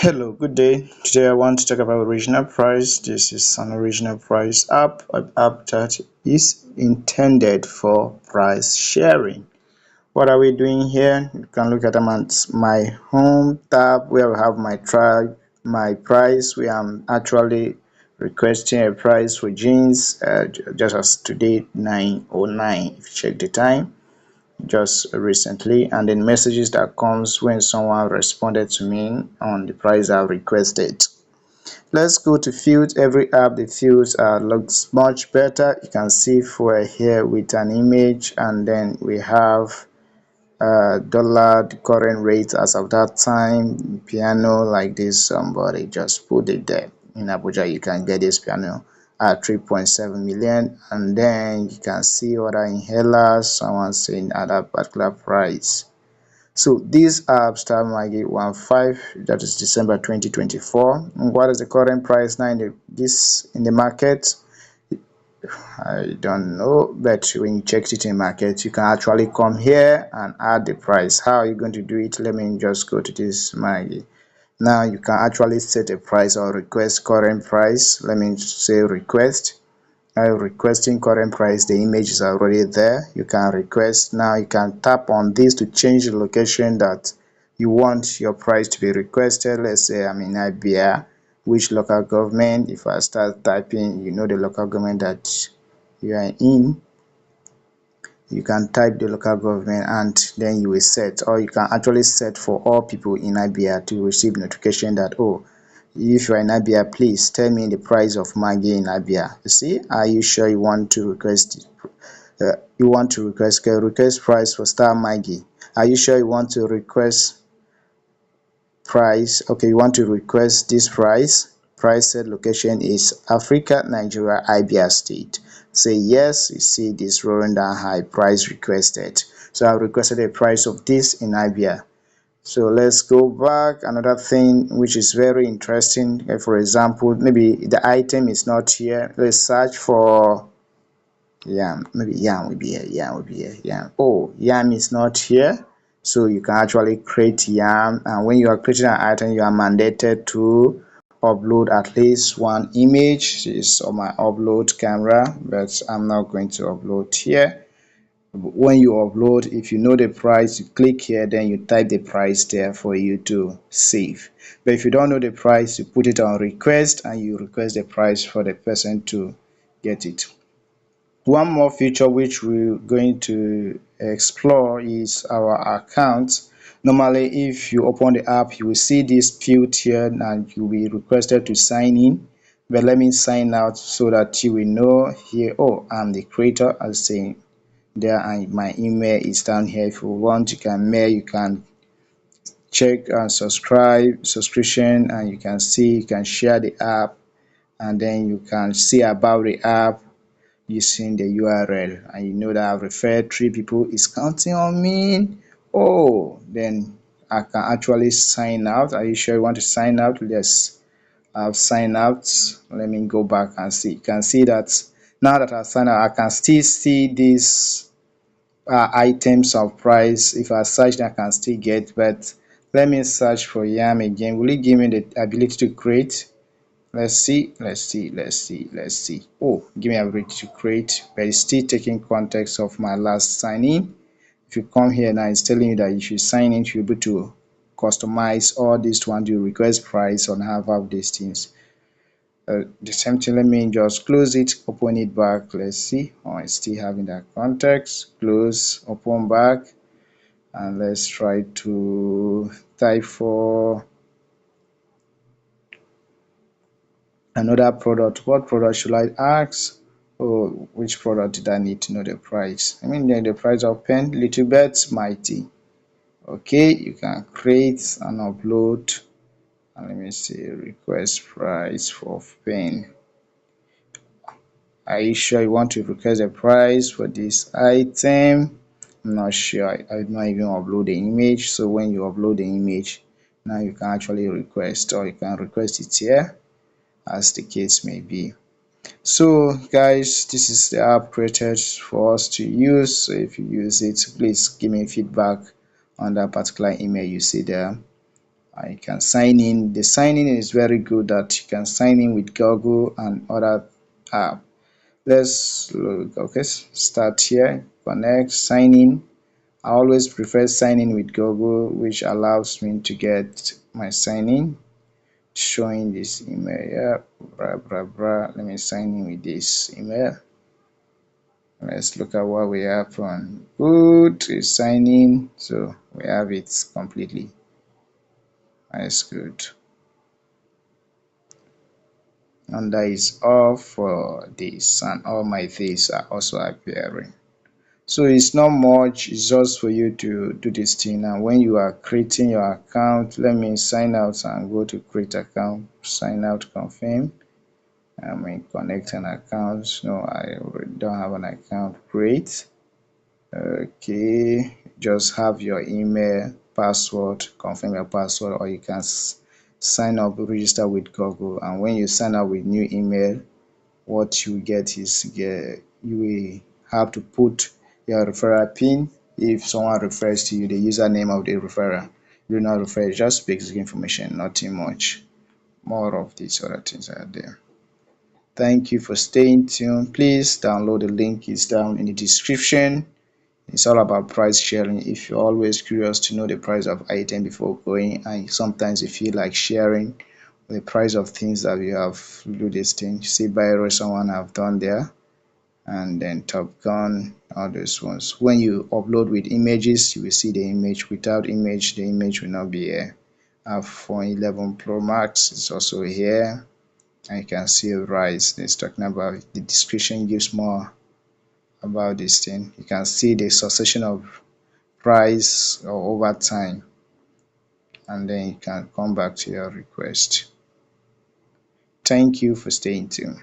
Hello, good day. Today I want to talk about original price. This is an original price app, an app that is intended for price sharing. What are we doing here? You can look at them at my home tab where I have my price, where I'm actually requesting a price for jeans, just as today 9:09. If you check the time, just recently, and then messages that comes when someone responded to me on the price I've requested. Let's go to fields. Every app, the fields looks much better. You can see for here with an image, and then we have dollar, the current rate as of that time, piano like this. Somebody just put it there. In Abuja you can get this piano at 3.7 million, and then you can see other inhalers, someone saying at that particular price. So these apps start Maggie 15, that is December 2024. And what is the current price now in the market? I don't know, but when you check it in market, you can actually come here and add the price. How are you going to do it? Let me just go to this Maggie. Now you can actually set a price or request current price. Let me say request. Now requesting current price, the image is already there. You can request. Now you can tap on this to change the location that you want your price to be requested. Let's say I'm in Abia. Which local government? If I start typing, the local government that you are in, you can type the local government and then you will set, or you can actually set for all people in Abia to receive notification that, oh, if you are in Abia, please tell me the price of Maggi in Abia. You see, are you sure you want to request request price for star Maggi? Are you sure you want to request price? Okay, you want to request this price said location is Africa, Nigeria, Abia State. Say yes. You see this rolling down high price requested. So I requested a price of this in Abia. So let's go back. Another thing which is very interesting, for example, maybe the item is not here. Let's search for yam. Maybe yam will be here. Yam will be here. Yam. Oh, yam is not here. So you can actually create yam. And when you are creating an item, you are mandated to upload at least one image. This is on my upload camera, but I'm not going to upload here. When you upload, if you know the price, you click here, then you type the price there for you to save. But if you don't know the price, you put it on request and you request the price for the person to get it. One more feature which we're going to explore is our account. Normally, if you open the app, you will see this field here and you'll be requested to sign in. But let me sign out so that you will know here, oh, I'm the creator, as saying there, and my email is down here. If you want, you can mail, you can check and subscription, and you can see, you can share the app, and then you can see about the app using the URL, and you know that I've referred 3 people is counting on me. Oh, then I can actually sign out. Are you sure you want to sign out? Yes, I've signed out. Let me go back and see. You can see that now that I've signed out, I can still see this items of price. If I search, I can still get, but let me search for yam again. Will it give me the ability to create? Let's see. Oh, give me ability to create, but it's still taking context of my last sign in. If you come here now, it's telling you that you should sign in to be able to customize all these one, do request price on half of these things. The same thing, let me just close it, open it back. Let's see. Oh, it's still having that context. Close, open back, and let's try to type for another product. What product should I ask? Oh, which product did I need to know the price? I mean, the price of pen, little bit mighty. Okay, you can create and upload. And let me see, request price for pen. Are you sure you want to request a price for this item? I'm not sure. I did not even upload the image. So when you upload the image, now you can actually request, or you can request it here, as the case may be. So guys, this is the app created for us to use. So if you use it, please give me feedback on that particular email you see there. I can sign in. The signing is very good that you can sign in with Google and other app. Let's look. Okay, start here, connect, sign in. I always prefer signing with Google, which allows me to get my sign in showing this email. Yeah, blah blah blah. Let me sign in with this email. Let's look at what we have on good is sign in. So we have it completely. That's good. And that is all for this, and all my things are also appearing. So it's not much, it's just for you to do this thing. And when you are creating your account, let me sign out and go to create account, sign out, confirm. I mean, connect an account. No, I already don't have an account. Great. Okay, just have your email, password, confirm your password, or you can sign up, register with Google. And when you sign up with new email, what you get is you will have to put your referral pin. If someone refers to you, the username of the referrer. Do not refer, just basic information, nothing much. More of these other things are there. Thank you for staying tuned. Please download the link, is down in the description. It's all about price sharing. If you're always curious to know the price of item before going, and sometimes you feel like sharing the price of things that you have, do this thing. See Byro, someone have done there, and then Top Gun, all those ones. When you upload with images, you will see the image. Without image, the image will not be here. iPhone 11 Pro Max is also here. And you can see a rise. It's talking about the description gives more about this thing. You can see the succession of price or over time, and then you can come back to your request. Thank you for staying tuned.